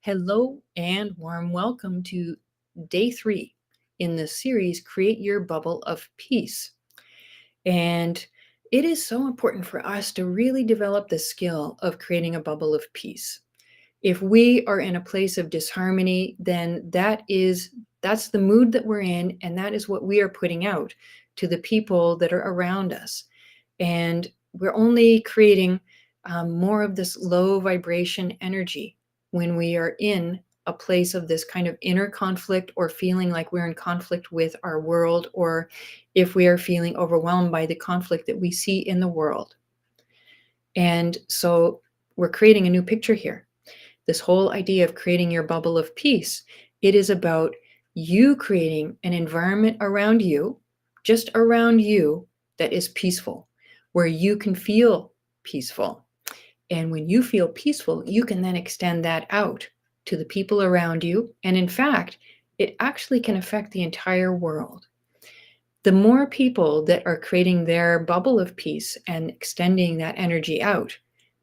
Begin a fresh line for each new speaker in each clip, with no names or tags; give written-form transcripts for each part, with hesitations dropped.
Hello and warm welcome to day 3 in the series Create Your Bubble of Peace. And it is so important for us to really develop the skill of creating a bubble of peace. If we are in a place of disharmony, then that's the mood that we're in, and that is what we are putting out to the people that are around us. And we're only creating more of this low vibration energy when we are in a place of this kind of inner conflict or feeling like we're in conflict with our world, or if we are feeling overwhelmed by the conflict that we see in the world. And so we're creating a new picture here. This whole idea of creating your bubble of peace, it is about you creating an environment around you, just around you, that is peaceful, where you can feel peaceful. And when you feel peaceful, you can then extend that out to the people around you. And in fact, it actually can affect the entire world. The more people that are creating their bubble of peace and extending that energy out,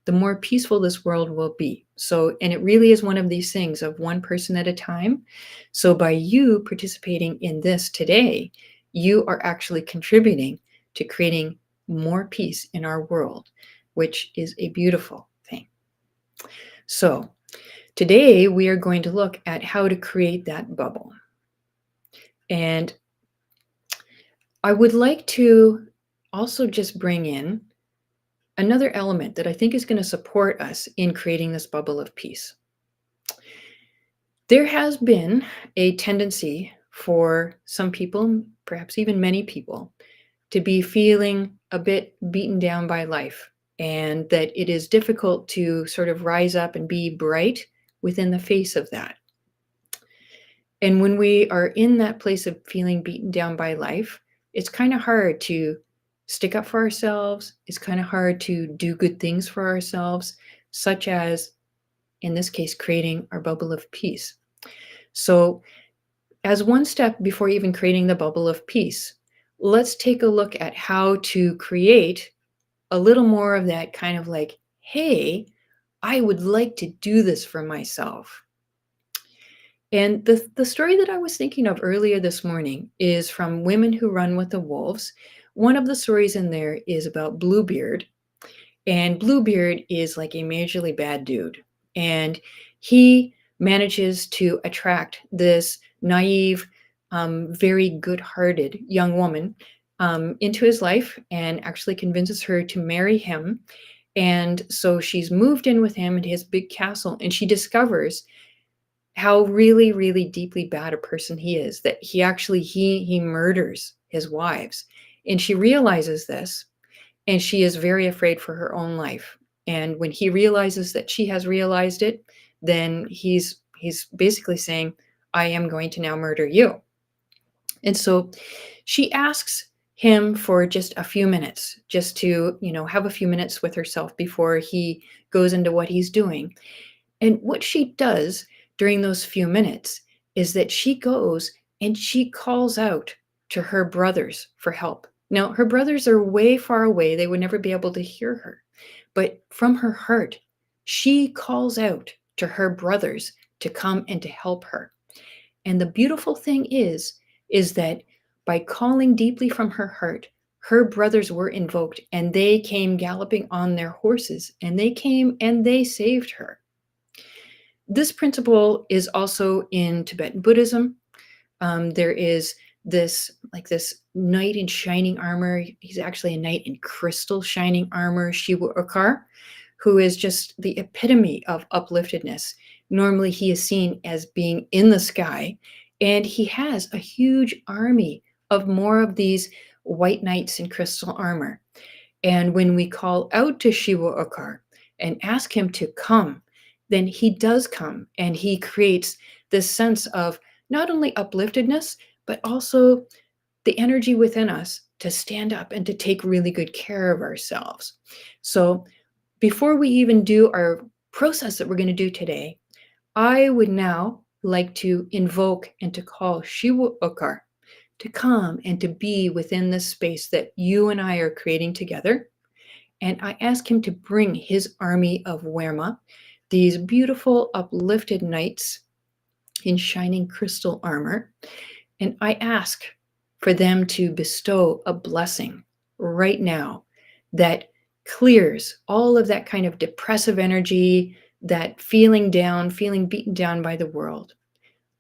the more peaceful this world will be. So, and it really is one of these things of one person at a time. So by you participating in this today, you are actually contributing to creating more peace in our world, which is a beautiful thing. So today we are going to look at how to create that bubble. And I would like to also just bring in another element that I think is going to support us in creating this bubble of peace. There has been a tendency for some people, perhaps even many people, to be feeling a bit beaten down by life, and that it is difficult to sort of rise up and be bright within the face of that. And when we are in that place of feeling beaten down by life, it's kind of hard to stick up for ourselves. It's kind of hard to do good things for ourselves, such as, in this case, creating our bubble of peace. So, as one step before even creating the bubble of peace, let's take a look at how to create a little more of that kind of like, hey, I would like to do this for myself. And the story that I was thinking of earlier this morning is from Women Who Run with the Wolves. One of the stories in there is about Bluebeard. And Bluebeard is like a majorly bad dude. And he manages to attract this naive, very good-hearted young woman into his life and actually convinces her to marry him. And so she's moved in with him into his big castle, and she discovers how really, really deeply bad a person he is, that he actually, he murders his wives. And she realizes this, and she is very afraid for her own life. And when he realizes that she has realized it, then he's basically saying, I am going to now murder you. And so she asks him for just a few minutes, just to, have a few minutes with herself before he goes into what he's doing. And what she does during those few minutes is that she goes and she calls out to her brothers for help. Now, her brothers are way far away. They would never be able to hear her. But from her heart, she calls out to her brothers to come and to help her. And the beautiful thing is that by calling deeply from her heart, her brothers were invoked, and they came galloping on their horses, and they came and they saved her. This principle is also in Tibetan Buddhism. There is this knight in shining armor. He's actually a knight in crystal shining armor, Shiva Ukar, who is just the epitome of upliftedness. Normally, he is seen as being in the sky, and he has a huge army of more of these white knights in crystal armor. And when we call out to Shiva Ukar and ask him to come, then he does come, and he creates this sense of not only upliftedness, but also the energy within us to stand up and to take really good care of ourselves. So before we even do our process that we're going to do today, I would now like to invoke and to call Shiva Ukar to come and to be within this space that you and I are creating together. And I ask him to bring his army of Werma, these beautiful uplifted knights in shining crystal armor, and I ask for them to bestow a blessing right now that clears all of that kind of depressive energy, that feeling down, feeling beaten down by the world.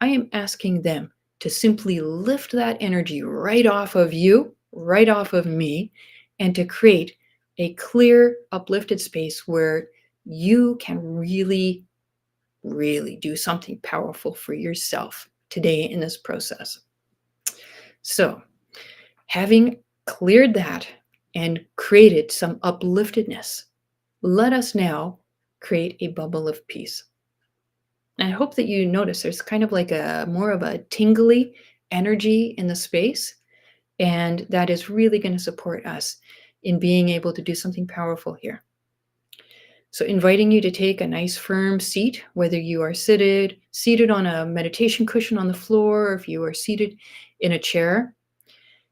I am asking them to simply lift that energy right off of you, right off of me, and to create a clear, uplifted space where you can really, really do something powerful for yourself today in this process. So, having cleared that and created some upliftedness, let us now create a bubble of peace. And I hope that you notice there's kind of like a more of a tingly energy in the space, and that is really going to support us in being able to do something powerful here. So inviting you to take a nice firm seat, whether you are seated on a meditation cushion on the floor, or if you are seated in a chair,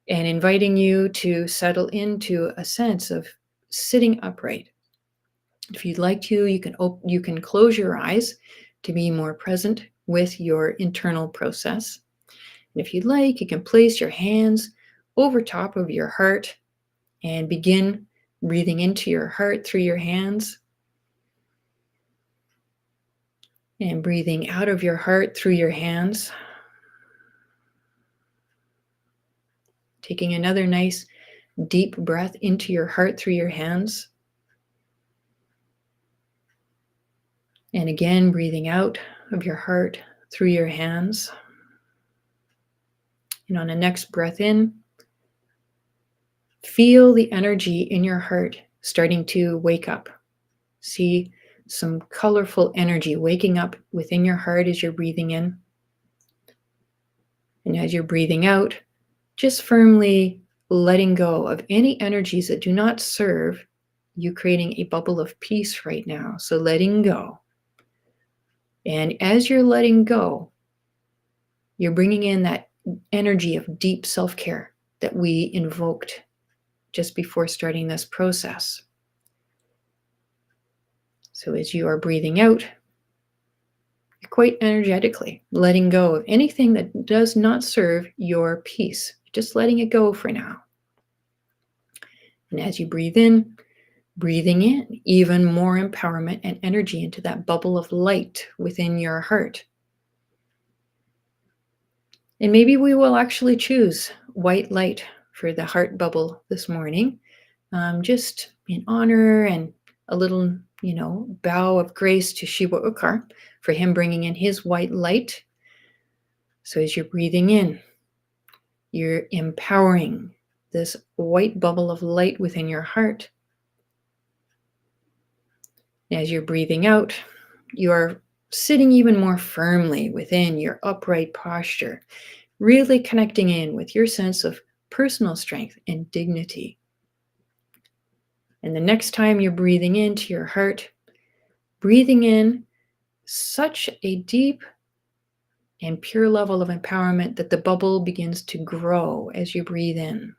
and inviting you to settle into a sense of sitting upright. If you'd like to, you can close your eyes to be more present with your internal process. And if you'd like, you can place your hands over top of your heart and begin breathing into your heart through your hands and breathing out of your heart through your hands. Taking another nice deep breath into your heart through your hands. And again, breathing out of your heart through your hands. And on the next breath in, feel the energy in your heart starting to wake up. See some colorful energy waking up within your heart as you're breathing in. And as you're breathing out, just firmly letting go of any energies that do not serve you, creating a bubble of peace right now. So letting go. And as you're letting go, you're bringing in that energy of deep self-care that we invoked just before starting this process. So as you are breathing out, you're quite energetically letting go of anything that does not serve your peace. Just letting it go for now. And as you breathe in, breathing in even more empowerment and energy into that bubble of light within your heart. And maybe we will actually choose white light for the heart bubble this morning, just in honor and a little, bow of grace to Shiva Ukar for him bringing in his white light. So as you're breathing in, you're empowering this white bubble of light within your heart. As you're breathing out, you're sitting even more firmly within your upright posture, really connecting in with your sense of personal strength and dignity. And the next time you're breathing into your heart, breathing in such a deep and pure level of empowerment that the bubble begins to grow as you breathe in.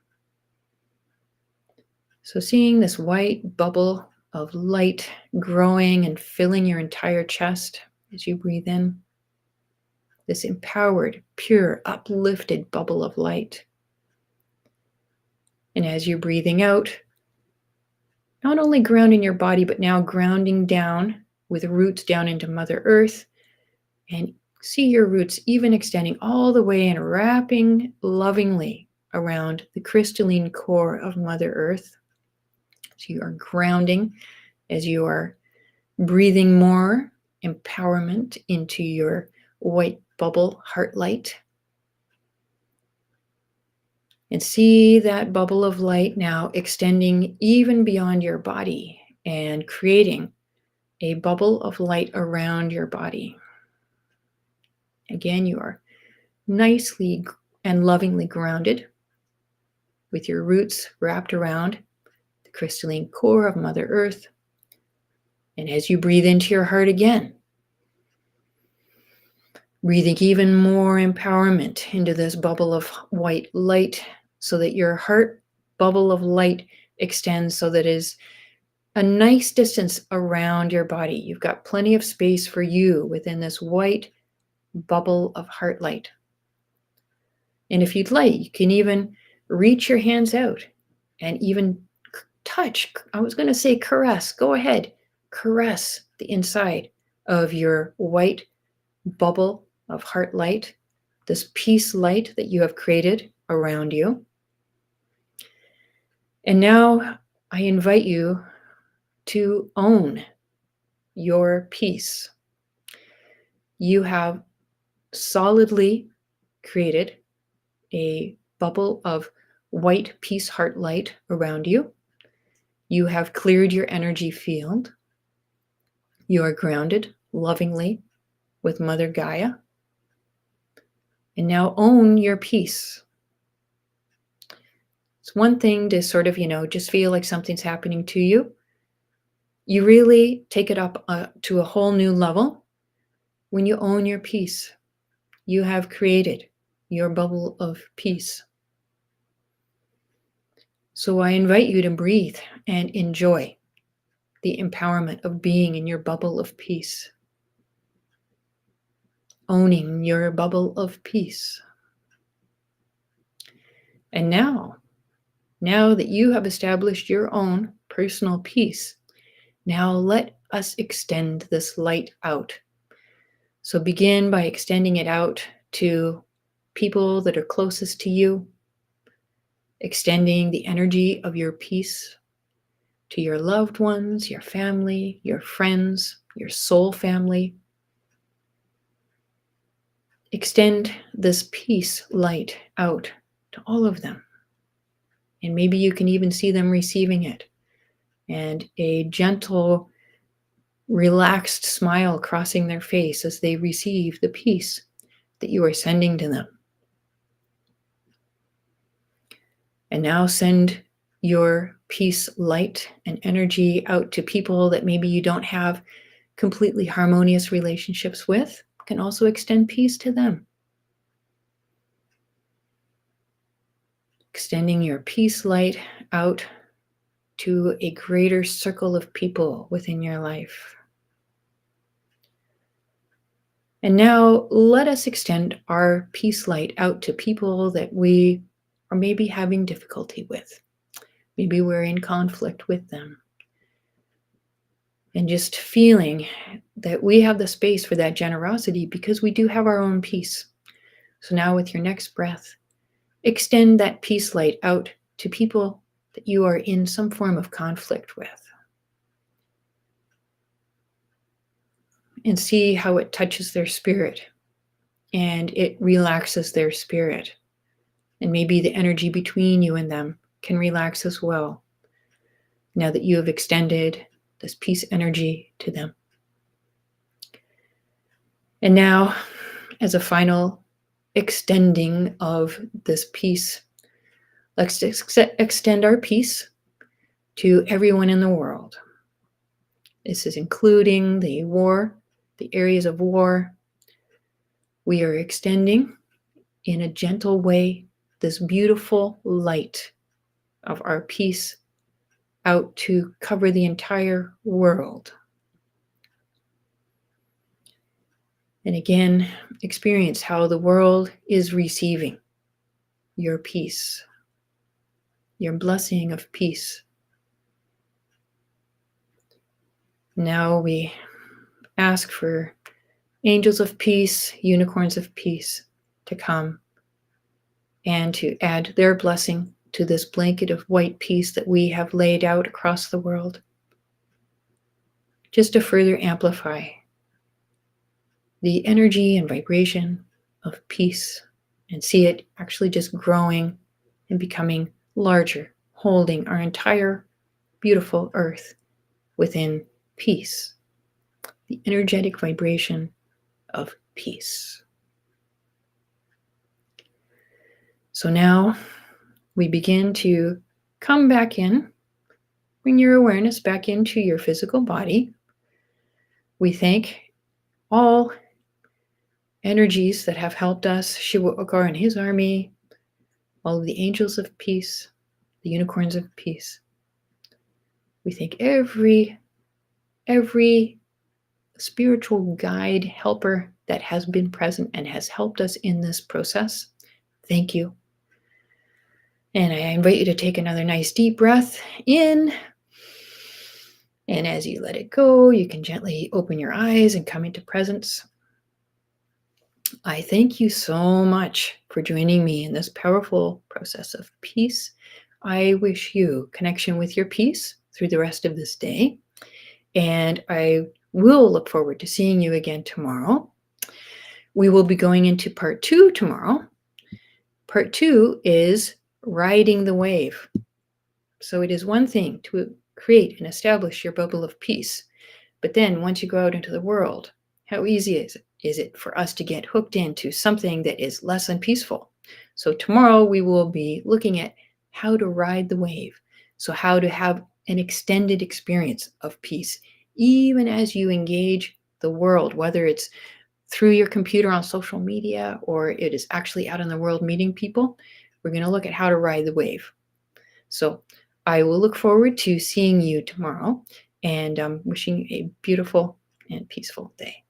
So seeing this white bubble of light growing and filling your entire chest as you breathe in, this empowered, pure, uplifted bubble of light. And as you're breathing out, not only grounding your body, but now grounding down with roots down into Mother Earth, and see your roots even extending all the way and wrapping lovingly around the crystalline core of Mother Earth. So you are grounding as you are breathing more empowerment into your white bubble heart light. And see that bubble of light now extending even beyond your body and creating a bubble of light around your body. Again, you are nicely and lovingly grounded with your roots wrapped around the crystalline core of Mother Earth. And as you breathe into your heart again, breathing even more empowerment into this bubble of white light so that your heart bubble of light extends so that it is a nice distance around your body. You've got plenty of space for you within this white bubble of heart light. And if you'd like, you can even reach your hands out and even touch. I was going to say caress. Go ahead. Caress the inside of your white bubble of heart light, this peace light that you have created around you. And now I invite you to own your peace. You have solidly created a bubble of white peace heart light around you. You have cleared your energy field. You are grounded lovingly with Mother Gaia. And now own your peace. It's one thing to sort of, just feel like something's happening to you. You really take it up to a whole new level when you own your peace. You have created your bubble of peace. So I invite you to breathe and enjoy the empowerment of being in your bubble of peace. Owning your bubble of peace. And now that you have established your own personal peace, now let us extend this light out. So begin by extending it out to people that are closest to you, extending the energy of your peace to your loved ones, your family, your friends, your soul family. Extend this peace light out to all of them. And maybe you can even see them receiving it. And a gentle, relaxed smile crossing their face as they receive the peace that you are sending to them. And now send your peace light and energy out to people that maybe you don't have completely harmonious relationships with. You can also extend peace to them. Extending your peace light out to a greater circle of people within your life. And now let us extend our peace light out to people that we are maybe having difficulty with. Maybe we're in conflict with them. And just feeling that we have the space for that generosity because we do have our own peace. So now with your next breath, extend that peace light out to people that you are in some form of conflict with. And see how it touches their spirit and it relaxes their spirit. And maybe the energy between you and them can relax as well, now that you have extended this peace energy to them. And now, as a final extending of this peace, let's extend our peace to everyone in the world. This is including the areas of war. We are extending in a gentle way this beautiful light of our peace out to cover the entire world. And again, experience how the world is receiving your peace, your blessing of peace. Now we ask for angels of peace, unicorns of peace to come and to add their blessing to this blanket of white peace that we have laid out across the world, just to further amplify the energy and vibration of peace and see it actually just growing and becoming larger, holding our entire beautiful earth within peace, the energetic vibration of peace. So now we begin to come back in, bring your awareness back into your physical body. We thank all energies that have helped us, Shiva Okar and his army, all of the angels of peace, the unicorns of peace. We thank every spiritual guide, helper that has been present and has helped us in this process. Thank you. And I invite you to take another nice deep breath in. And as you let it go, you can gently open your eyes and come into presence. I thank you so much for joining me in this powerful process of peace. I wish you connection with your peace through the rest of this day. And I will look forward to seeing you again tomorrow. We will be going into part 2 tomorrow. Part 2 is riding the wave. So it is one thing to create and establish your bubble of peace. But then once you go out into the world, how easy is it for us to get hooked into something that is less than peaceful? So tomorrow we will be looking at how to ride the wave. So how to have an extended experience of peace, even as you engage the world, whether it's through your computer on social media or it is actually out in the world meeting people. We're going to look at how to ride the wave. So I will look forward to seeing you tomorrow and wishing you a beautiful and peaceful day.